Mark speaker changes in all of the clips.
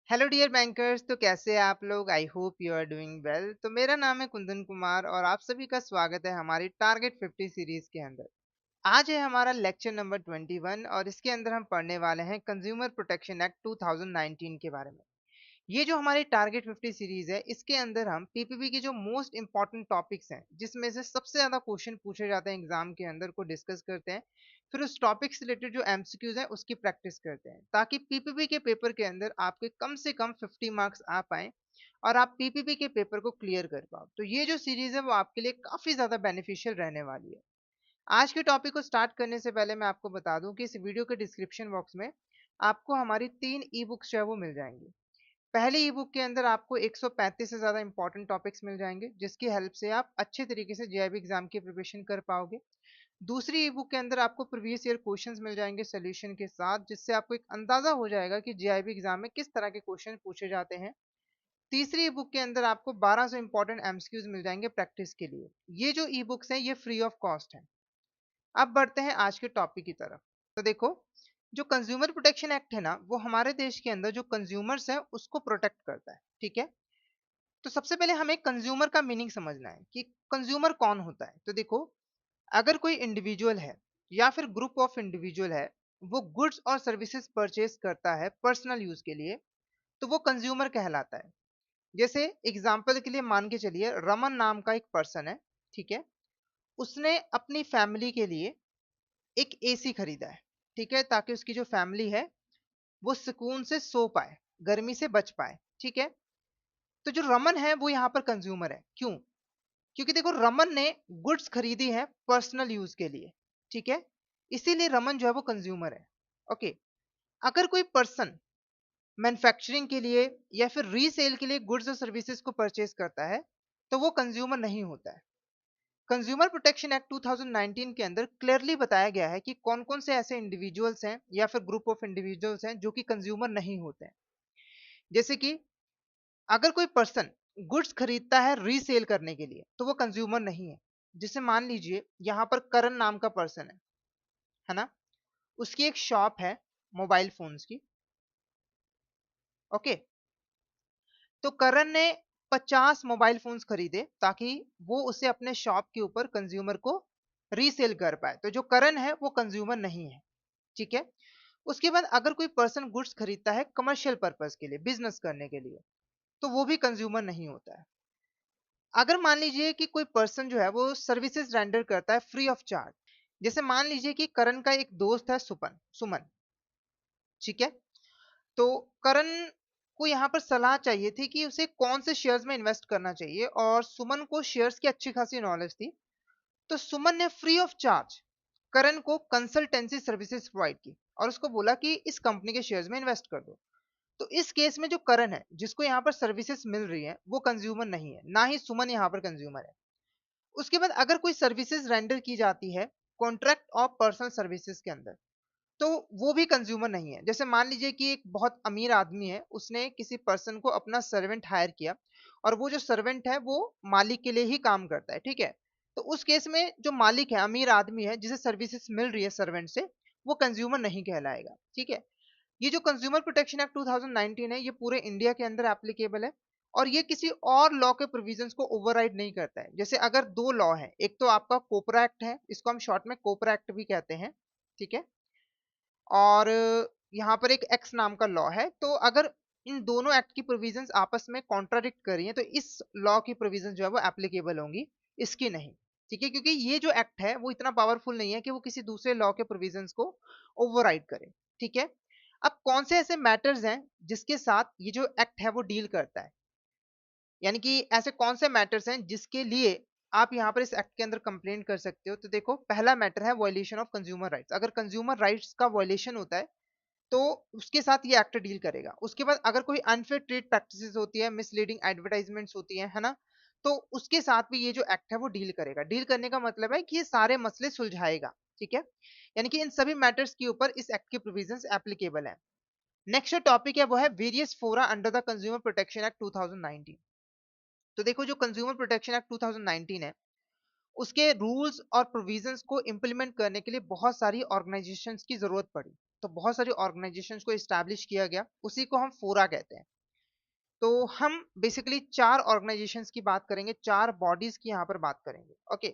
Speaker 1: Hello dear bankers. तो कैसे हैं आप लोग? I hope you are doing well. तो मेरा नाम है कुंदन कुमार और आप सभी का स्वागत है हमारी टारगेट 50 सीरीज के अंदर। आज है हमारा लेक्चर नंबर 21 और इसके अंदर हम पढ़ने वाले हैं कंज्यूमर प्रोटेक्शन एक्ट 2019 के बारे में। ये जो हमारी टारगेट 50 सीरीज है इसके अंदर हम पीपीपी के जो मोस्ट इंपॉर्टेंट टॉपिक्स हैं जिसमें से सबसे ज्यादा क्वेश्चन पूछे जाते हैं एग्जाम के अंदर को डिस्कस करते हैं। फिर उस टॉपिक से रिलेटेड जो एमसीक्यूज हैं उसकी प्रैक्टिस करते हैं ताकि पीपीपी के पेपर के अंदर आपके कम से कम 50 मार्क्स आ पाए और आप पीपीपी के पेपर को क्लियर कर पाओ। तो ये जो सीरीज है वो आपके लिए काफी ज्यादा बेनिफिशियल रहने वाली है। आज के टॉपिक को स्टार्ट करने से पहले मैं आपको बता दूं कि इस वीडियो के डिस्क्रिप्शन बॉक्स में आपको हमारी 3 ई बुक्स जो है वो मिल जाएंगी। पहले ई बुक के अंदर आपको 135 से ज़्यादा इंपॉर्टेंट टॉपिक्स मिल जाएंगे जिसकी हेल्प से आप अच्छे तरीके से जेईबी एग्जाम की प्रिपरेशन कर पाओगे। दूसरी ई बुक के अंदर आपको प्रीवियस ईयर क्वेश्चंस मिल जाएंगे सोल्यूशन के साथ जिससे आपको एक अंदाजा हो जाएगा कि जेईबी एग्जाम में किस तरह के क्वेश्चन पूछे जाते हैं। तीसरी ई बुक के अंदर आपको 12 से इंपॉर्टेंट एमसीक्यूज मिल जाएंगे प्रैक्टिस के लिए। ये जो ई बुक्स हैं ये फ्री ऑफ कॉस्ट है। अब बढ़ते हैं आज के टॉपिक की तरफ। तो देखो, जो कंज्यूमर प्रोटेक्शन एक्ट है ना वो हमारे देश के अंदर जो कंज्यूमर्स हैं उसको प्रोटेक्ट करता है। ठीक है। तो सबसे पहले हमें कंज्यूमर का मीनिंग समझना है कि कंज्यूमर कौन होता है। तो देखो, अगर कोई इंडिविजुअल है या फिर ग्रुप ऑफ इंडिविजुअल है, वो गुड्स और सर्विसेज परचेज करता है पर्सनल यूज के लिए, तो वो कंज्यूमर कहलाता है। जैसे एग्जाम्पल के लिए मान के चलिए रमन नाम का एक पर्सन है। ठीक है। उसने अपनी फैमिली के लिए एक एसी खरीदा है। ठीक है, ताकि उसकी जो फैमिली है वो सुकून से सो पाए, गर्मी से बच पाए। ठीक है। तो जो रमन है वो यहाँ पर कंज्यूमर है। क्यों? क्योंकि देखो रमन ने गुड्स खरीदी है पर्सनल यूज के लिए। ठीक है। इसीलिए रमन जो है वो कंज्यूमर है। ओके। अगर कोई पर्सन मैन्युफैक्चरिंग के लिए या फिर रीसेल के लिए गुड्स और सर्विसेज को परचेज करता है तो वो कंज्यूमर नहीं होता है। कंज्यूमर प्रोटेक्शन एक्ट 2019 के अंदर क्लियरली बताया गया है कि कौन कौन से ऐसे इंडिविजुअल्स हैं या फिर ग्रुप ऑफ इंडिविजुअल्स हैं जो कि कंज्यूमर नहीं होते हैं। जैसे कि अगर कोई पर्सन गुड्स खरीदता है रीसेल करने के लिए तो वो कंज्यूमर नहीं है। जिसे मान लीजिए यहाँ पर करण नाम का पर्सन है ना, उसकी एक शॉप है मोबाइल फोन्स की। ओके। तो करण ने 50 मोबाइल फोन्स खरीदे ताकि वो उसे अपने शॉप के ऊपर कंज्यूमर को रीसेल कर पाए। तो जो करण है वो कंज्यूमर नहीं है। ठीक है। उसके बाद अगर कोई पर्सन गुड्स खरीदता है कमर्शियल पर्पस के लिए, बिजनेस करने के लिए, तो वो भी कंज्यूमर नहीं होता है। अगर मान लीजिए कि कोई पर्सन जो है वो सर्विसेज रेंडर करता है फ्री ऑफ चार्ज। जैसे मान लीजिए कि करण का एक दोस्त है सुपन सुमन। ठीक है। तो करण को यहाँ पर सलाह चाहिए थी कि उसे कौन से शेयर्स में इन्वेस्ट करना चाहिए और सुमन को शेयर्स की अच्छी खासी नॉलेज थी। तो सुमन ने फ्री ऑफ चार्ज करण को कंसल्टेंसी सर्विसेज प्रोवाइड की और उसको बोला कि इस कंपनी के शेयर्स में इन्वेस्ट कर दो। तो इस केस में जो करण है जिसको यहाँ पर सर्विसेज मिल रही है वो कंज्यूमर नहीं है, ना ही सुमन यहाँ पर कंज्यूमर है। उसके बाद अगर कोई सर्विसेज रेंडर की जाती है कॉन्ट्रैक्ट ऑफ पर्सनल सर्विसेज के अंदर, तो वो भी कंज्यूमर नहीं है। जैसे मान लीजिए कि एक बहुत अमीर आदमी है, उसने किसी पर्सन को अपना सर्वेंट हायर किया और वो जो सर्वेंट है वो मालिक के लिए ही काम करता है। ठीक है। तो उस केस में जो मालिक है, अमीर आदमी है जिसे सर्विसेज मिल रही है सर्वेंट से, वो कंज्यूमर नहीं कहलाएगा। ठीक है। ये जो कंज्यूमर प्रोटेक्शन एक्ट 2019 है ये पूरे इंडिया के अंदर एप्लीकेबल है और ये किसी और लॉ के प्रोविजंस को ओवरराइड नहीं करता है। जैसे अगर दो लॉ है, एक तो आपका कोपरा एक्ट है, इसको हम शॉर्ट में कोपरा एक्ट भी कहते हैं। ठीक है। और यहाँ पर एक एक्स नाम का लॉ है। तो अगर इन दोनों एक्ट की प्रोविजंस आपस में कॉन्ट्राडिक्ट कर रही हैं तो इस लॉ की प्रोविजन जो है वो एप्लीकेबल होंगी, इसकी नहीं। ठीक है। क्योंकि ये जो एक्ट है वो इतना पावरफुल नहीं है कि वो किसी दूसरे लॉ के प्रोविजंस को ओवरराइड करे। ठीक है। अब कौन से ऐसे मैटर्स हैं जिसके साथ ये जो एक्ट है वो डील करता है, यानी कि ऐसे कौन से मैटर्स हैं जिसके लिए आप यहाँ पर इस एक्ट के अंदर कंप्लेंट कर सकते हो। तो देखो, पहला मैटर है वायलेशन ऑफ कंज्यूमर राइट्स। अगर कंज्यूमर राइट्स का वायलेशन होता है तो उसके साथ ये एक्ट डील करेगा। उसके बाद अगर कोई अनफेयर ट्रेड प्रैक्टिसेस होती है, मिसलीडिंग एडवर्टाइजमेंट्स होती है ना, तो उसके साथ भी ये जो एक्ट है वो डील करेगा। डील करने का मतलब है कि ये सारे मसले सुलझाएगा। ठीक है। यानी कि इन सभी मैटर्स के ऊपर इस एक्ट के प्रोविजंस एप्लीकेबल है। नेक्स्ट जो टॉपिक है वो है वेरियस फोरा under the consumer protection act 2019। तो देखो, जो कंज्यूमर प्रोटेक्शन एक्ट 2019 है उसके रूल्स और प्रोविजंस को इंप्लीमेंट करने के लिए बहुत सारी ऑर्गेनाइजेशंस की जरूरत पड़ी। तो बहुत सारी ऑर्गेनाइजेशंस को इस्टेब्लिश किया गया, उसी को हम फोरा कहते हैं। तो हम बेसिकली 4 ऑर्गेनाइजेशंस की बात करेंगे, 4 बॉडीज की यहाँ पर बात करेंगे। ओके,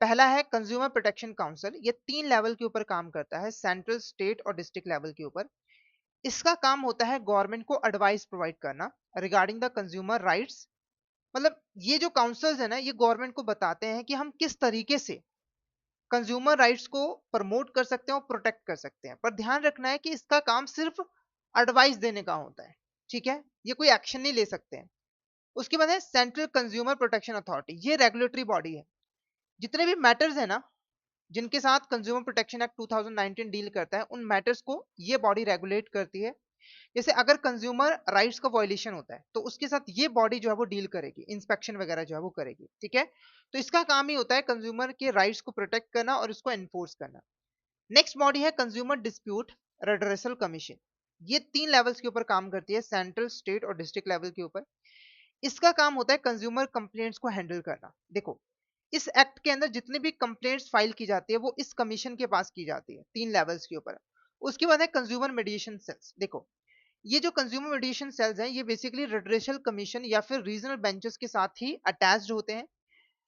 Speaker 1: पहला है कंज्यूमर प्रोटेक्शन काउंसिल। ये 3 लेवल के ऊपर काम करता है, सेंट्रल, स्टेट और डिस्ट्रिक्ट लेवल के ऊपर। इसका काम होता है गवर्नमेंट को एडवाइस प्रोवाइड करना रिगार्डिंग द कंज्यूमर राइट्स। मतलब ये जो काउंसिल्स है ना, ये गवर्नमेंट को बताते हैं कि हम किस तरीके से कंज्यूमर राइट्स को प्रमोट कर सकते हैं और प्रोटेक्ट कर सकते हैं। पर ध्यान रखना है कि इसका काम सिर्फ एडवाइस देने का होता है, ठीक है, ये कोई एक्शन नहीं ले सकते हैं। उसके बाद है सेंट्रल कंज्यूमर प्रोटेक्शन अथॉरिटी। ये रेगुलेटरी बॉडी है। जितने भी मैटर्स है ना जिनके साथ कंज्यूमर प्रोटेक्शन एक्ट 2019 डील करता है, उन मैटर्स को ये बॉडी रेगुलेट करती है। जैसे अगर कंज्यूमर राइट्स का वायलेशन होता है तो उसके साथ ये बॉडी जो है वो डील करेगी, इंस्पेक्शन वगैरह जो है वो करेगी, ठीक है। तो इसका काम ही होता है कंज्यूमर के राइट्स को प्रोटेक्ट करना और उसको एनफोर्स करना। नेक्स्ट बॉडी है कंज्यूमर डिस्प्यूट रेड्रेसल कमीशन। ये 3 लेवल्स के ऊपर काम करती है, सेंट्रल, स्टेट और डिस्ट्रिक्ट लेवल के ऊपर। इसका काम होता है कंज्यूमर कंप्लेंट्स को हैंडल करना। देखो, इस एक्ट के अंदर जितनी भी कंप्लेंट्स फाइल की जाती है वो इस कमीशन के पास की जाती है, 3 लेवल्स के ऊपर। उसके बाद है कंज्यूमर मीडिएशन सेल्स। देखो, ये जो कंज्यूमर मीडिएशन सेल्स हैं, ये बेसिकली रेड्रेसल कमीशन या फिर रीजनल बेंचेस के साथ ही अटैच्ड होते हैं,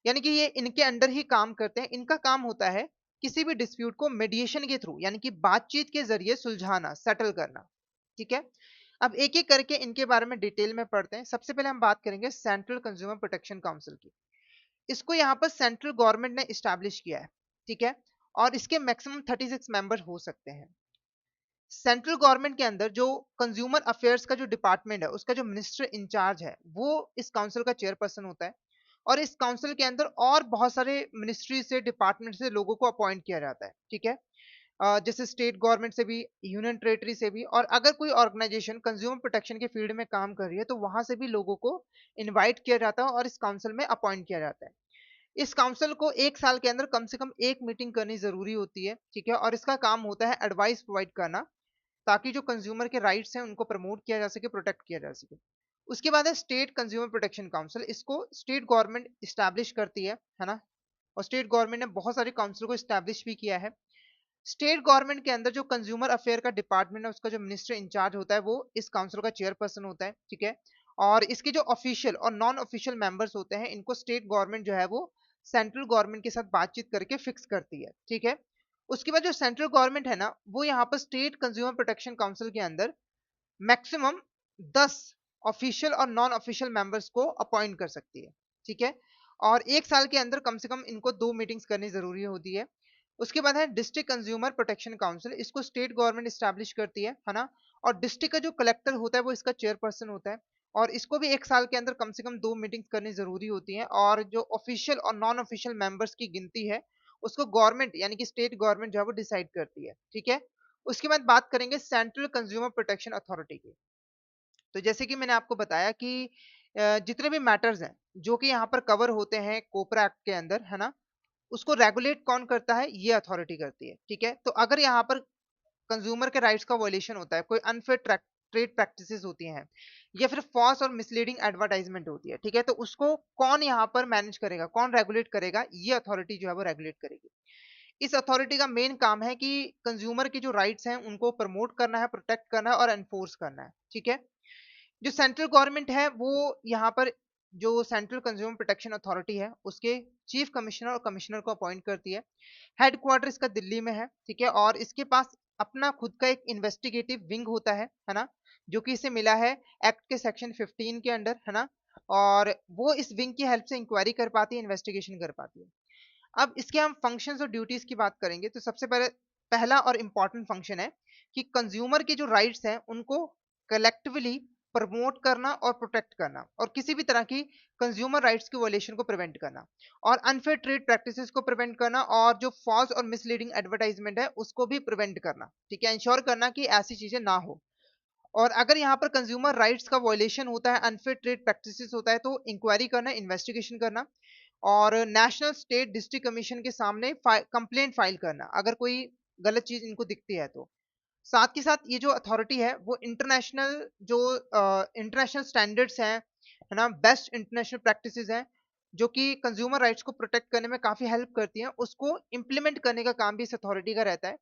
Speaker 1: यानी कि ये इनके अंडर ही काम करते हैं। इनका काम होता है किसी भी डिस्प्यूट को मीडिएशन के थ्रू यानी कि बातचीत के जरिए सुलझाना, सेटल करना, ठीक है। अब एक एक करके इनके बारे में डिटेल में पढ़ते हैं। सबसे पहले हम बात करेंगे सेंट्रल कंज्यूमर प्रोटेक्शन काउंसिल की। इसको यहाँ पर सेंट्रल गवर्नमेंट ने इस्टेब्लिश किया है, ठीक है, और इसके मैक्सिमम 36 मेंबर हो सकते हैं। सेंट्रल गवर्नमेंट के अंदर जो कंज्यूमर अफेयर्स का जो डिपार्टमेंट है, उसका जो मिनिस्टर इंचार्ज है, वो इस काउंसिल का चेयरपर्सन होता है। और इस काउंसिल के अंदर और बहुत सारे मिनिस्ट्री से, डिपार्टमेंट से लोगों को अपॉइंट किया जाता है, ठीक है। जैसे स्टेट गवर्नमेंट से भी, यूनियन टेरेटरी से भी, और अगर कोई ऑर्गेनाइजेशन कंज्यूमर प्रोटेक्शन के फील्ड में काम कर रही है तो वहां से भी लोगों को इनवाइट किया जाता है और इस काउंसिल में अपॉइंट किया जाता है। इस काउंसिल को 1 साल के अंदर कम से कम एक मीटिंग करनी जरूरी होती है, ठीक है, और इसका काम होता है एडवाइस प्रोवाइड करना, ताकि जो कंज्यूमर के राइट्स हैं उनको प्रमोट किया जा सके, प्रोटेक्ट किया जा सके। उसके बाद है स्टेट कंज्यूमर प्रोटेक्शन काउंसिल। इसको स्टेट गवर्नमेंट इस्टेब्लिश करती है ना, और स्टेट गवर्नमेंट ने बहुत सारे काउंसिल को इस्टेब्लिश भी किया है। स्टेट गवर्नमेंट के अंदर जो कंज्यूमर अफेयर का डिपार्टमेंट है, उसका जो मिनिस्टर इंचार्ज होता है वो इस काउंसिल का चेयरपर्सन होता है, ठीक है। और इसके जो ऑफिशियल और नॉन ऑफिशियल मेंबर्स होते हैं, इनको स्टेट गवर्नमेंट जो है वो सेंट्रल गवर्नमेंट के साथ बातचीत करके फिक्स करती है, ठीक है। उसके बाद जो सेंट्रल गवर्नमेंट है ना, वो यहाँ पर स्टेट कंज्यूमर प्रोटेक्शन काउंसिल के अंदर मैक्सिमम 10 ऑफिशियल और नॉन ऑफिशियल मेंबर्स को अपॉइंट कर सकती है, ठीक है। और 1 साल के अंदर कम से कम इनको 2 मीटिंग्स करनी जरूरी होती है। उसके बाद है डिस्ट्रिक्ट कंज्यूमर प्रोटेक्शन काउंसिल। इसको स्टेट गवर्नमेंट स्टैब्लिश करती है ना, और डिस्ट्रिक्ट का जो कलेक्टर होता है वो इसका चेयरपर्सन होता है। और इसको भी 1 साल के अंदर कम से कम 2 मीटिंग्स करनी जरूरी होती है। और जो ऑफिशियल और नॉन ऑफिशियल मेंबर्स की गिनती है, उसको गवर्नमेंट यानी कि स्टेट गवर्नमेंट जो है वो डिसाइड करती है, ठीक है। उसके बाद बात करेंगे सेंट्रल कंज्यूमर प्रोटेक्शन अथॉरिटी की। तो जैसे कि मैंने आपको बताया कि जितने भी मैटर्स हैं जो कि यहाँ पर कवर होते हैं कोपरा एक्ट के अंदर, है ना, उसको रेगुलेट कौन करता है? ये अथॉरिटी करती है, ठीक है। तो अगर यहाँ पर कंज्यूमर के राइट्स का वायलेशन होता है, कोई अनफेयर ट्रेड प्रैक्टिसेस होती हैं, या फिर फॉल्स और मिसलीडिंग एडवर्टाइजमेंट होती है, ठीक है, तो उसको कौन यहाँ पर मैनेज करेगा, कौन रेगुलेट करेगा? ये अथॉरिटी जो है वो रेगुलेट करेगी। इस अथॉरिटी का मेन काम है कि कंज्यूमर की जो राइट्स हैं उनको प्रमोट करना है, प्रोटेक्ट करना है और एनफोर्स करना है, ठीक है। जो सेंट्रल गवर्नमेंट है वो यहाँ पर जो सेंट्रल कंज्यूमर प्रोटेक्शन अथॉरिटी है उसके चीफ कमिश्नर और कमिश्नर को अपॉइंट करती है। हेडक्वार्टर इसका दिल्ली में है, ठीक है, और इसके पास अपना खुद का एक इन्वेस्टिगेटिव विंग होता है ना, जो कि इसे मिला है एक्ट के सेक्शन 15 के अंडर, है ना। और वो इस विंग की हेल्प से इंक्वायरी कर पाती है, इन्वेस्टिगेशन कर पाती है। अब इसके हम फंक्शंस और ड्यूटीज की बात करेंगे तो सबसे पहले पहला और इंपॉर्टेंट फंक्शन है कि कंज्यूमर की जो राइट्स हैं उनको कलेक्टिवली प्रमोट करना और प्रोटेक्ट करना, और किसी भी तरह की कंज्यूमर राइट्स की वायलेशन को प्रिवेंट करना, और अनफेयर ट्रेड प्रैक्टिसेस को प्रिवेंट करना, और जो फॉल्स और मिसलीडिंग एडवर्टाइजमेंट है उसको भी प्रिवेंट करना, ठीक है, इंश्योर करना कि ऐसी चीजें ना हो। और अगर यहाँ पर कंज्यूमर राइट्स का वायलेशन होता है, अनफेयर ट्रेड प्रैक्टिसेस होता है, तो इंक्वायरी करना, इन्वेस्टिगेशन करना, और नेशनल, स्टेट, डिस्ट्रिक्ट कमीशन के सामने कंप्लेंट फाइल करना अगर कोई गलत चीज इनको दिखती है तो। साथ के साथ ये जो अथॉरिटी है वो इंटरनेशनल जो इंटरनेशनल स्टैंडर्ड्स हैं, है ना, बेस्ट इंटरनेशनल प्रैक्टिसेस हैं जो कि कंज्यूमर राइट्स को प्रोटेक्ट करने में काफी हेल्प करती हैं, उसको इम्प्लीमेंट करने का काम भी इस अथॉरिटी का रहता है।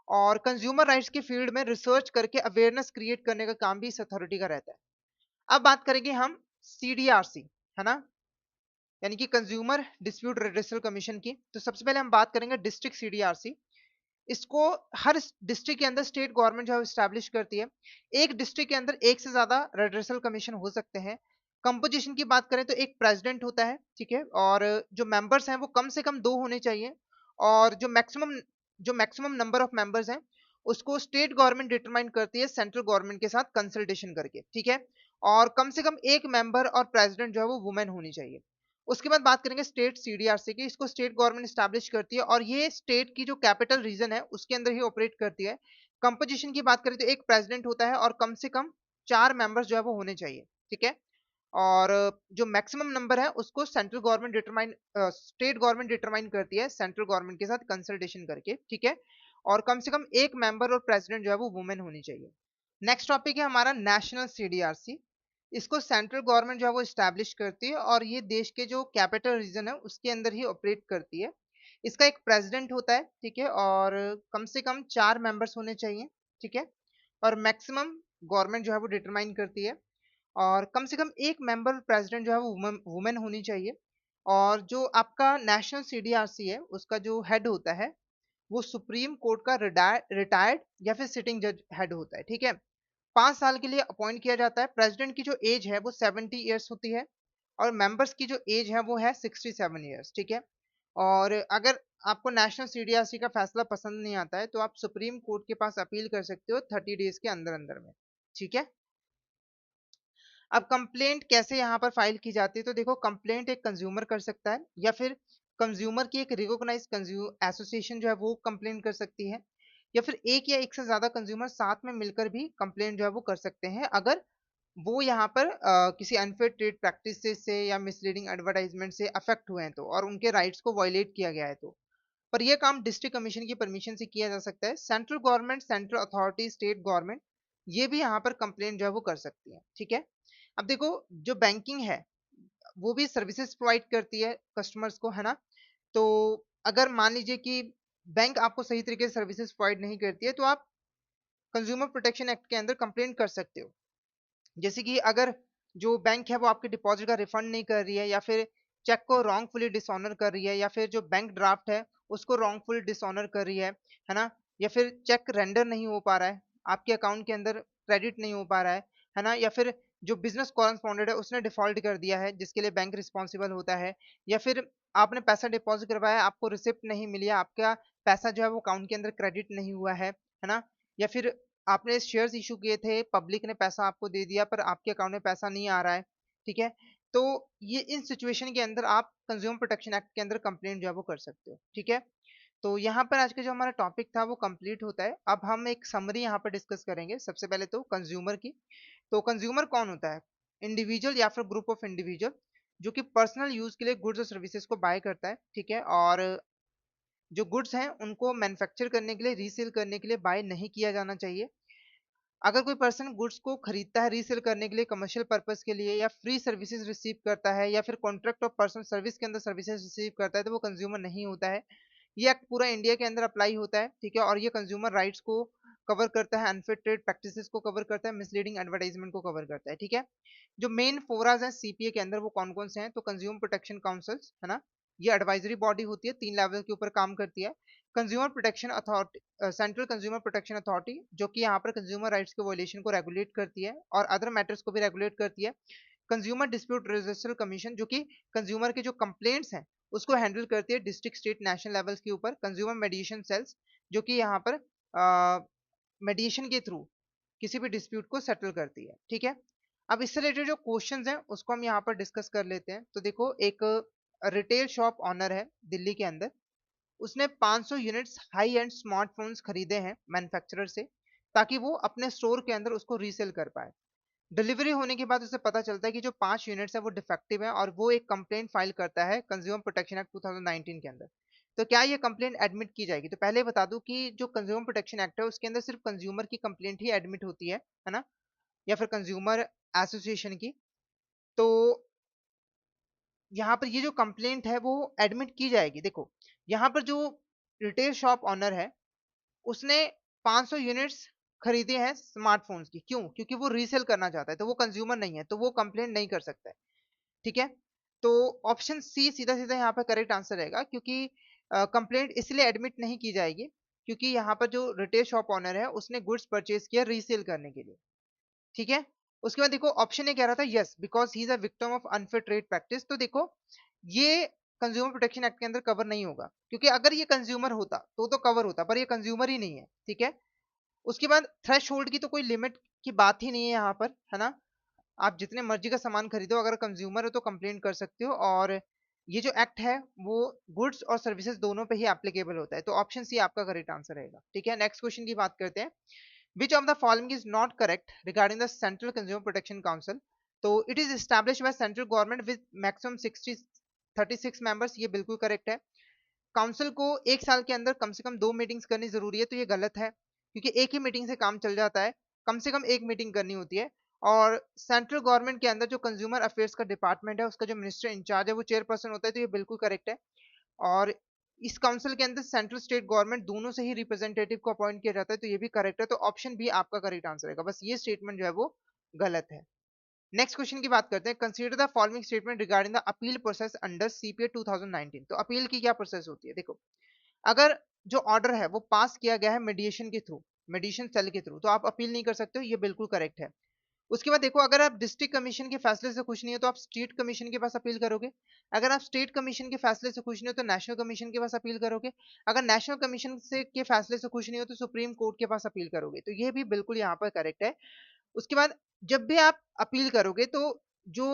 Speaker 1: और कंज्यूमर राइट्स के फील्ड में रिसर्च करके अवेयरनेस क्रिएट करने का काम भी इस अथॉरिटी का रहता है। अब बात करेंगे हम CDRC, है ना, यानी कि कंज्यूमर डिस्प्यूट रेड्रेसल कमीशन की। तो सबसे पहले हम बात करेंगे डिस्ट्रिक्ट CDRC। इसको हर डिस्ट्रिक्ट के अंदर स्टेट गवर्नमेंट जो है स्टैब्लिश करती है। एक डिस्ट्रिक्ट के अंदर एक से ज्यादा रेड्रेसल कमीशन हो सकते हैं। कंपोजिशन की बात करें तो एक प्रेसिडेंट होता है, ठीक है, और जो मेंबर्स हैं वो कम से कम 2 होने चाहिए, और जो मैक्सिमम नंबर ऑफ मेंबर्स हैं उसको स्टेट गवर्नमेंट डिटरमाइन करती है सेंट्रल गवर्नमेंट के साथ कंसल्टेशन करके, ठीक है, और कम से कम एक मेंबर और प्रेसिडेंट जो है वो वुमेन होनी चाहिए। उसके बाद बात करेंगे स्टेट CDRC की। इसको स्टेट गवर्नमेंट स्टैब्लिश करती है और ये स्टेट की जो कैपिटल रीजन है उसके अंदर ही ऑपरेट करती है। कंपोजिशन की बात करें तो एक प्रेसिडेंट होता है और कम से कम 4 मेंबर्स जो है वो होने चाहिए, ठीक है, और जो मैक्सिमम नंबर है उसको central government determine state government determine करती है सेंट्रल गवर्नमेंट के साथ कंसल्टेशन करके, ठीक है, और कम से कम एक मेंबर और प्रेसिडेंट जो है वो वुमेन होनी चाहिए। नेक्स्ट टॉपिक है हमारा नेशनल CDRC। इसको सेंट्रल गवर्नमेंट जो है वो स्टैब्लिश करती है और ये देश के जो कैपिटल रीजन है उसके अंदर ही ऑपरेट करती है। इसका एक प्रेसिडेंट होता है, ठीक है, और कम से कम 4 मेंबर्स होने चाहिए, ठीक है, और मैक्सिमम गवर्नमेंट जो है वो डिटरमाइन करती है, और कम से कम एक मेंबर प्रेसिडेंट जो है वो वुमेन होनी चाहिए। और जो आपका नेशनल CDRC है उसका जो हेड होता है वो सुप्रीम कोर्ट का रिटायर्ड या फिर सिटिंग जज हेड होता है, ठीक है। 5 साल के लिए अपॉइंट किया जाता है। प्रेसिडेंट की जो एज है वो 70 ईयर्स होती है और मेंबर्स की जो एज है वो है 67 ईयर्स, ठीक है। और अगर आपको नेशनल CDRC का फैसला पसंद नहीं आता है तो आप सुप्रीम कोर्ट के पास अपील कर सकते हो 30 डेज के अंदर अंदर में, ठीक है। अब कंप्लेंट कैसे यहाँ पर फाइल की जाती है, तो देखो कंप्लेंट एक कंज्यूमर कर सकता है या फिर कंज्यूमर की एक रिकॉग्नाइज एसोसिएशन जो है वो कंप्लेंट कर सकती है, या फिर एक या एक से ज्यादा कंज्यूमर साथ में मिलकर भी कंप्लेंट जो है वो कर सकते हैं अगर वो यहाँ पर किसी अनफेयर ट्रेड प्रैक्टिस से या मिसलीडिंग एडवर्टाइजमेंट से अफेक्ट हुए हैं तो, और उनके राइट्स को वायलेट किया गया है तो। पर यह काम डिस्ट्रिक्ट कमीशन की परमिशन से किया जा सकता है। Central government, central authority, state government ये भी यहाँ पर कंप्लेंट जो है वो कर सकती है, ठीक है। अब देखो जो बैंकिंग है वो भी सर्विसेज प्रोवाइड करती है कस्टमर्स को, है ना। तो अगर मान लीजिए कि बैंक आपको सही तरीके से सर्विसेज प्रोवाइड नहीं करती है तो आप कंज्यूमर प्रोटेक्शन एक्ट के अंदर कंप्लेंट कर सकते हो। जैसे कि अगर जो बैंक है वो आपके डिपॉजिट का रिफंड नहीं कर रही है, या फिर चेक को रॉन्गफुली डिसऑनर कर रही है, या फिर जो बैंक ड्राफ्ट है उसको रॉन्गफुली डिसऑनर कर रही है ना, या फिर चेक रेंडर नहीं हो पा रहा है, आपके अकाउंट के अंदर क्रेडिट नहीं हो पा रहा है ना, या फिर जो बिजनेस कॉरेस्पॉन्डेंट है उसने डिफॉल्ट कर दिया है जिसके लिए बैंक रिस्पॉन्सिबल होता है, या फिर आपने पैसा डिपॉजिट करवाया आपको रिसिप्ट नहीं मिली है, आपका पैसा जो है वो अकाउंट के अंदर क्रेडिट नहीं हुआ है ना, या फिर आपने शेयर्स इशू किए थे, पब्लिक ने पैसा आपको दे दिया पर आपके अकाउंट में पैसा नहीं आ रहा है, ठीक है। तो ये इन सिचुएशन के अंदर आप कंज्यूमर प्रोटेक्शन एक्ट के अंदर कंप्लेंट जो है वो कर सकते हो, ठीक है। तो यहाँ पर आज का जो हमारा टॉपिक था वो कंप्लीट होता है। अब हम एक समरी यहाँ पर डिस्कस करेंगे। सबसे पहले तो कंज्यूमर की। तो कंज्यूमर कौन होता है? इंडिविजुअल या फिर ग्रुप ऑफ इंडिविजुअल जो कि पर्सनल यूज के लिए गुड्स और सर्विसेज को बाय करता है, ठीक है, और जो गुड्स हैं उनको मैन्युफैक्चर करने के लिए, रीसेल करने के लिए बाय नहीं किया जाना चाहिए। अगर कोई पर्सन गुड्स को खरीदता है रीसेल करने के लिए, कमर्शियल पर्पस के लिए, या फ्री सर्विसेज रिसीव करता है, या फिर कॉन्ट्रैक्ट ऑफ पर्सन सर्विस के अंदर सर्विसेज रिसीव करता है, तो वो कंज्यूमर नहीं होता है। ये एक्ट पूरा इंडिया के अंदर अप्लाई होता है, ठीक है, और ये कंज्यूमर राइट्स को कवर करता है, अनफेयर ट्रेड प्रैक्टिसेस को कवर करता है, मिसलीडिंग एडवर्टाइजमेंट को कवर करता है, ठीक है। जो मेन फोराज हैं CPA के अंदर वो कौन कौन से हैं, तो कंज्यूमर प्रोटेक्शन काउंसिल, है ना, ये एडवाइजरी बॉडी होती है, 3 लेवल के ऊपर काम करती है। Consumer protection authority, central consumer protection authority जो कि यहाँ पर कंज्यूमर राइट्स के वॉयलेशन को रेगुलेट करती है और अदर मैटर्स को भी रेगुलेट करती है। कंज्यूमर डिस्प्यूट रेजल्यूशन कमीशन जो कि कंज्यूमर के जो कंप्लेंट्स हैं उसको हैंडल करती है डिस्ट्रिक्ट, स्टेट, नेशनल लेवल्स के ऊपर। कंज्यूमर मेडिएशन सेल्स जो कि यहाँ पर मेडिएशन के थ्रू किसी भी डिस्प्यूट को सेटल करती है, ठीक है। अब इससे रिलेटेड जो क्वेश्चंस हैं उसको हम यहाँ पर डिस्कस कर लेते हैं। तो देखो एक रिटेल शॉप ऑनर है दिल्ली के अंदर, उसने 500 यूनिट्स हाई एंड स्मार्टफोन्स खरीदे हैं मैन्युफैक्चरर से ताकि वो अपने स्टोर के अंदर उसको रीसेल कर पाए। डिलीवरी होने के बाद उसे पता चलता है कि जो 5 यूनिट्स है वो डिफेक्टिव है और वो एक कंप्लेंट फाइल करता है कंज्यूमर प्रोटेक्शन एक्ट 2019 के अंदर। तो क्या ये कंप्लेंट एडमिट की जाएगी? तो पहले बता दूं कि जो कंज्यूमर प्रोटेक्शन एक्ट है उसके अंदर सिर्फ कंज्यूमर की कंप्लेंट ही एडमिट होती है ना, या फिर कंज्यूमर एसोसिएशन की। तो यहाँ पर ये जो कंप्लेंट है वो एडमिट की जाएगी। देखो यहाँ पर जो रिटेल शॉप ऑनर है उसने 500 यूनिट्स खरीदे हैं स्मार्टफोन्स की, क्यों? क्योंकि वो रीसेल करना चाहता है, तो वो कंज्यूमर नहीं है, तो वो कंप्लेंट नहीं कर सकता है। ठीक है? तो ऑप्शन सी सीधा-सीधा यहाँ पर करेक्ट आंसर रहेगा, क्योंकि कंप्लेंट इसलिए एडमिट नहीं की जाएगी क्योंकि यहाँ पर जो रिटेल शॉप ओनर है उसने गुड्स परचेज़ किया रीसेल करने के लिए। ठीक है? उसके बाद देखो ऑप्शन ए कह रहा था yes because he is a victim of unfair trade practice, तो देखो ये कंज्यूमर प्रोटेक्शन एक्ट के अंदर कवर नहीं होगा, क्योंकि अगर ये कंज्यूमर होता तो कवर होता, पर ये कंज्यूमर ही नहीं है। ठीक है? उसके बाद थ्रेशोल्ड की तो कोई लिमिट की बात ही नहीं है यहाँ पर, है ना? आप जितने मर्जी का सामान खरीदो, अगर कंज्यूमर हो तो कंप्लेंट कर सकते हो, और ये जो एक्ट है वो गुड्स और सर्विसेज दोनों पे ही एप्लीकेबल होता है, तो ऑप्शन सी आपका करेक्ट आंसर रहेगा। ठीक है, नेक्स्ट क्वेश्चन की बात करते हैं। Which of the following is not correct regarding the central consumer protection council? तो it is established by central government with maximum 36 members, ये बिल्कुल करेक्ट है। काउंसिल को एक साल के अंदर कम से कम 2 मीटिंग्स करनी ज़रूरी है, तो ये गलत है, क्योंकि एक ही मीटिंग से काम चल जाता है, कम से कम 1 मीटिंग करनी होती है। और सेंट्रल गवर्नमेंट के अंदर जो कंज्यूमर अफेयर्स का डिपार्टमेंट है, उसका जो मिनिस्टर इंचार्ज है, वो चेयरपर्सन होता है, तो ये बिल्कुल करेक्ट है। और इस काउंसिल के अंदर सेंट्रल स्टेट गवर्नमेंट दोनों से ही रिप्रेजेंटेटिव को अपॉइंट किया जाता है, तो ये भी करेक्ट है, तो ऑप्शन बी आपका करेक्ट आंसर रहेगा। बस ये स्टेटमेंट जो है वो गलत है। नेक्स्ट क्वेश्चन की बात करते हैं। Consider the following statement regarding the appeal process under CPA 2019। तो अपील की क्या प्रोसेस होती है? देखो, अगर जो ऑर्डर है वो पास किया गया है मीडिएशन के थ्रू, मीडिएशन सेल के थ्रू, तो आप अपील नहीं कर सकते हो, ये बिल्कुल करेक्ट है। उसके बाद देखो, अगर आप डिस्ट्रिक्ट कमीशन के फैसले से खुश नहीं हो तो आप स्टेट कमीशन के पास अपील करोगे। अगर आप स्टेट कमीशन के फैसले से खुश नहीं हो तो नेशनल कमीशन के पास अपील करोगे। अगर नेशनल कमीशन से के फैसले से खुश नहीं हो तो सुप्रीम कोर्ट के पास अपील करोगे, तो ये भी बिल्कुल यहाँ पर करेक्ट है। उसके बाद जब भी आप अपील करोगे तो जो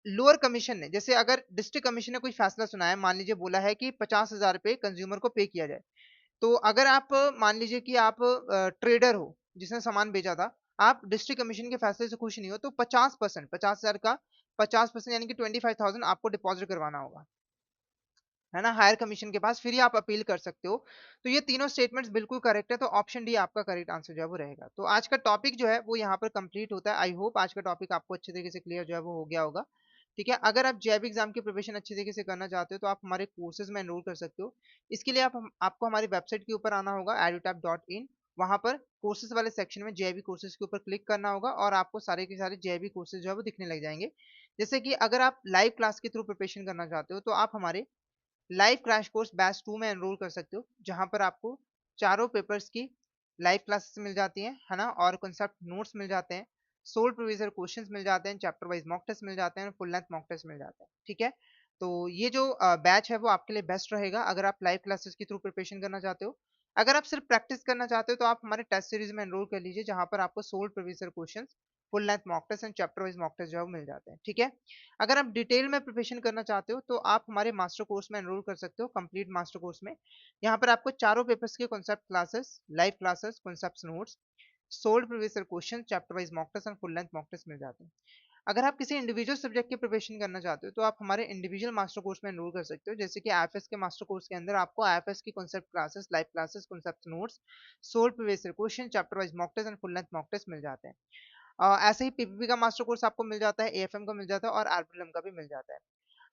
Speaker 1: लोअर कमीशन ने, जैसे अगर डिस्ट्रिक्ट कमीशन ने कोई फैसला सुनाया, मान लीजिए बोला है कि 50,000 रुपए कंज्यूमर को पे किया जाए, तो अगर आप मान लीजिए कि आप ट्रेडर हो जिसने सामान बेचा था, आप डिस्ट्रिक्ट कमीशन के फैसले से खुश नहीं हो, तो 50%, 50,000 का 50% यानी कि 25,000 आपको डिपॉजिट करवाना होगा, है ना, हायर कमीशन के पास, फिर ही आप अपील कर सकते हो। तो ये तीनों स्टेटमेंट्स बिल्कुल करेक्ट है, तो ऑप्शन डी आपका करेक्ट आंसर जो है वो रहेगा। तो आज का टॉपिक जो है वो यहाँ पर कंप्लीट होता है। आई होप आज का टॉपिक आपको अच्छे तरीके से क्लियर जो है वो हो गया होगा। ठीक है, अगर आप जेईई एग्जाम की प्रिपरेशन अच्छे तरीके से करना चाहते हो तो आप हमारे कोर्सेज में एनरोल कर सकते हो। इसके लिए आपको हमारी वेबसाइट के ऊपर आना होगा edutap.in। वहां पर कोर्सेज वाले सेक्शन में जेईई कोर्सेज के ऊपर क्लिक करना होगा और आपको सारे के सारे जेईई कोर्सेज जो है वो दिखने लग जाएंगे। जैसे कि अगर आप लाइव क्लास के थ्रू प्रिपरेशन करना चाहते हो तो आप हमारे लाइव क्रैश कोर्स बैच 2 में एनरोल कर सकते हो, जहां पर आपको चारों पेपर्स की लाइव क्लासेस मिल जाती हैं, है ना, और कॉन्सेप्ट नोट्स मिल जाते हैं, सोल्व प्रीवियस क्वेश्चंस मिल जाते हैं, चैप्टर वाइज मॉक टेस्ट मिल जाते हैं, फुल लेंथ मॉक टेस्ट मिल जाता है। ठीक है, तो ये जो बैच है वो आपके लिए बेस्ट रहेगा अगर आप लाइव क्लासेस के थ्रू प्रिपरेशन करना चाहते हो। अगर आप सिर्फ प्रैक्टिस करना चाहते हो तो आप हमारे टेस्ट सीरीज में एनरोल कर लीजिए, जहां पर आपको solve previous question, full length mock test and chapter wise mock test जो है वो मिल जाते हैं। ठीक है, अगर आप डिटेल में प्रिपरेशन करना चाहते हो तो आप हमारे मास्टर कोर्स में एनरोल कर सकते हो, कंप्लीट मास्टर कोर्स में। यहाँ पर आपको चारों पेपर्स के concept classes, live classes, concept notes, solve previous question, chapter wise mock test and full length mock test मिल जाते हैं। अगर आप किसी इंडिविजुअल सब्जेक्ट की प्रिपरेशन करना चाहते हो तो आप हमारे इंडिविजुअल मास्टर कोर्स में एनरोल कर सकते हो, जैसे कि आईएफएस के मास्टर कोर्स के अंदर आपको आईएफएस की concept classes, live classes, concept notes, solve previous question, chapter wise mock test and full length mock test मिल जाते हैं। ऐसे ही पीपीपी का मास्टर कोर्स आपको मिल जाता है, एएफएम का मिल जाता है और आरपीएलएम का भी मिल जाता है।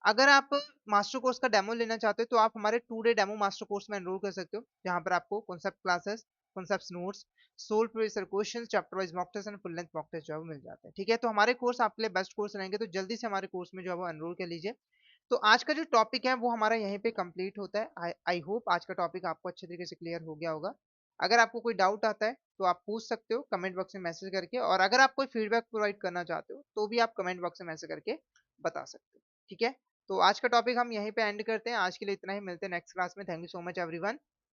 Speaker 1: अगर आप मास्टर कोर्स का डेमो लेना चाहते हो तो आप हमारे 2 डे डेमो मास्टर कोर्स में एनरोल कर सकते हो, जहां पर आपको concept classes, concept notes, solve previous questions, chapter wise mock test and full length mock test जो है वो मिल जाता है। ठीक है, तो हमारे कोर्स आपके लिए बेस्ट कोर्स रहेंगे, तो जल्दी से हमारे कोर्स में जो है वो एनरोल कर लीजिए। तो आज का जो टॉपिक है वो हमारा यहीं पे कंप्लीट होता है। आई आई होप आज का टॉपिक आपको अच्छे तरीके से क्लियर हो गया होगा। अगर आपको कोई डाउट आता है तो आप पूछ सकते हो कमेंट बॉक्स में मैसेज करके, और अगर आप कोई फीडबैक प्रोवाइड करना चाहते हो तो भी आप कमेंट बॉक्स में मैसेज करके बता सकते हो। ठीक है, तो आज का टॉपिक हम यहीं पे एंड करते हैं। आज के लिए इतना ही, मिलते हैं नेक्स्ट क्लास में। Thank you so much everyone.